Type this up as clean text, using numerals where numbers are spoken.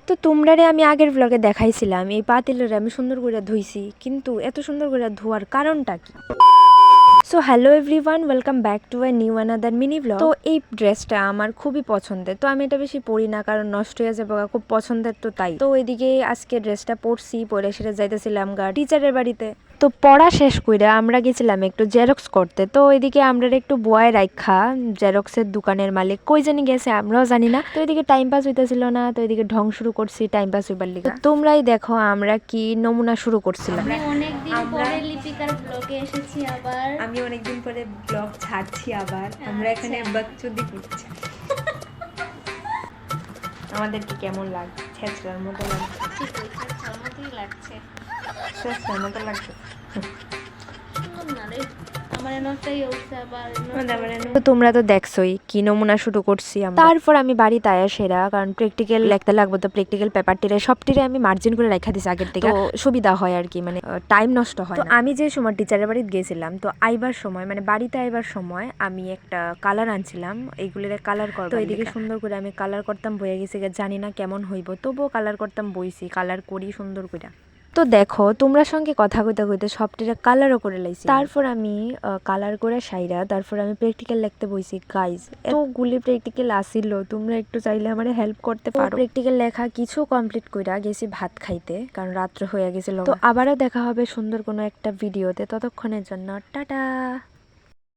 তো তোমরারে আমি আগের ব্লগে দেখাইছিলাম এই পাতিলরে আমি সুন্দর করে ধুইছি, কিন্তু এত সুন্দর করে ধোয়ার কারণটা কি? So hello everyone, welcome back to a new another mini blog. তো এই ড্রেসটা আমার খুবই পছন্দের, তো আমি এটা বেশি পরি না কারণ নষ্ট হয়ে যাবে, খুব পছন্দের তো তাই। তো এদিকে আজকে ড্রেসটা পরছি, পরে সেটা যাইতেছিলাম টিচারের বাড়িতে। তো পড়া শেষ কইরা আমরা গেছিলাম একটু জেরক্স করতে। তো এদিকে আমরা একটু বয় রাখা জেরক্সের দোকানের মালিক কই জানি গেছে, আমরাও জানি না। তো এদিকে টাইম পাস হইতেছিল না, তো এদিকে ঢং শুরু করছি টাইম পাস হইবার লিগা। তোমরাই দেখো আমরা কি নমুনা শুরু করছিলাম। আমি অনেকদিন পরে ব্লগ ছাড়ছি আবার। আমরা এখানে বাকচুদি করছি। আমাদেরকে কেমন লাগছে? ছেঁচড়ার মতো লাগছে। ছেঁচড়ার মতোই লাগছে। ছেঁচড়ার মতো লাগছে। তো তোমরা তো দেখছোই কি নমুনা শুরু করছি আমরা। তারপর আমি বাড়িতে আয়া সেরা, কারণ প্র্যাকটিক্যাল লিখতে লাগবে, তো প্র্যাকটিক্যাল পেপারটিরে সবটিরে আমি মার্জিন করে রেখা দিছি আগের থেকে, তো সুবিধা হয় আর কি, মানে টাইম নষ্ট হয় না। তো আমি যে সময় টিচারের বাড়িতে গেছিলাম, তো আইবার সময় মানে বাড়িতে আইবার সময় আমি একটা কালার আনছিলাম, এইগুলির কালার করব। তো এদিকে সুন্দর করে আমি কালার করতাম, বইয়া গেছি, জানি না কেমন হইব, তবুও কালার করতাম, বইছি, কালার করি সুন্দর করে। তো দেখো তোমরা সঙ্গে কথা কইতে কইতে সবটিরা কালারও করে লাইছি। তারপর আমি কালার করে সাইরা তারপর আমি প্র্যাকটিক্যাল লিখতে বইছি। গাইজ এত গুলি প্র্যাকটিক্যাল আসিল, তোমরা একটু চাইলে আমার হেল্প করতে পারো। প্র্যাকটিক্যাল লেখা কিছু কমপ্লিট কইরা গেছি ভাত খাইতে, কারণ রাত্র হয়ে গেছিল। তো আবারও দেখা হবে সুন্দর কোনো একটা ভিডিওতে, ততক্ষণের জন্য টাটা।